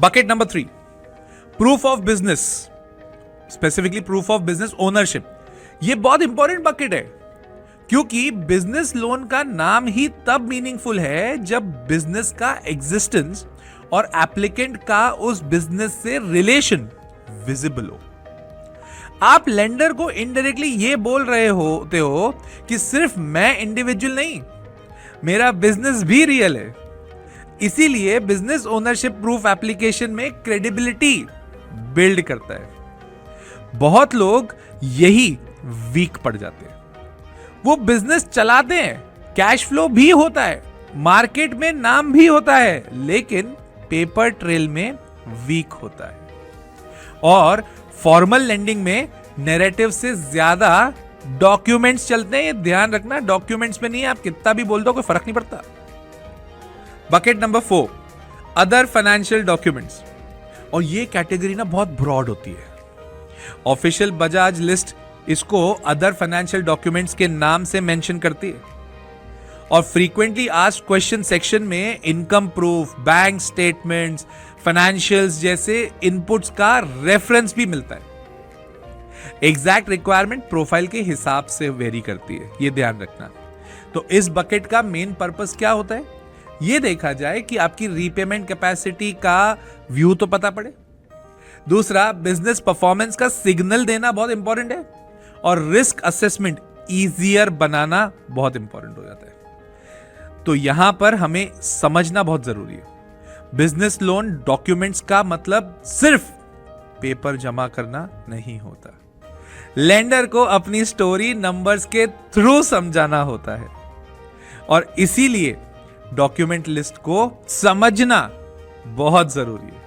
Bucket number 3, proof of business, specifically proof of business ownership. ये बहुत important bucket है, क्योंकि बिजनेस लोन का नाम ही तब मीनिंगफुल है जब बिजनेस का एग्जिस्टेंस और एप्लीकेंट का उस बिजनेस से रिलेशन विजिबल हो। आप लेंडर को इनडायरेक्टली ये बोल रहे होते हो कि सिर्फ मैं इंडिविजुअल नहीं, मेरा बिजनेस भी रियल है। इसीलिए बिजनेस ओनरशिप प्रूफ एप्लीकेशन में क्रेडिबिलिटी बिल्ड करता है। बहुत लोग यही वीक पड़ जाते हैं। वो बिजनेस चलाते हैं, कैश फ्लो भी होता है, मार्केट में नाम भी होता है, लेकिन पेपर ट्रेल में वीक होता है। और फॉर्मल लेंडिंग में नैरेटिव से ज्यादा डॉक्यूमेंट्स चलते हैं। ये ध्यान रखना, डॉक्यूमेंट्स में नहीं, आप कितना भी बोल दो कोई फर्क नहीं पड़ता। Bucket number 4, other financial documents. और ये कैटेगरी ना बहुत ब्रॉड होती है। ऑफिशियल बजाज लिस्ट इसको अदर फाइनेंशियल डॉक्यूमेंट्स के नाम से मेंशन करती है। और फ्रीक्वेंटली आस्क्ड क्वेश्चन सेक्शन में income proof, bank statements, financials जैसे इनपुट्स का रेफरेंस भी मिलता है। एग्जैक्ट रिक्वायरमेंट प्रोफाइल के हिसाब से वेरी करती है, ये ध्यान रखना। तो इस बकेट का मेन पर्पस क्या होता है? ये देखा जाए कि आपकी रीपेमेंट कैपेसिटी का व्यू तो पता पड़े। दूसरा, बिजनेस परफॉर्मेंस का सिग्नल देना बहुत इंपॉर्टेंट है। और रिस्क असेसमेंट इजियर बनाना बहुत इंपॉर्टेंट हो जाता है। तो यहां पर हमें समझना बहुत जरूरी है, बिजनेस लोन डॉक्यूमेंट्स का मतलब सिर्फ पेपर जमा करना नहीं होता। लेंडर को अपनी स्टोरी नंबर्स के थ्रू समझाना होता है। और इसीलिए डॉक्यूमेंट लिस्ट को समझना बहुत जरूरी है।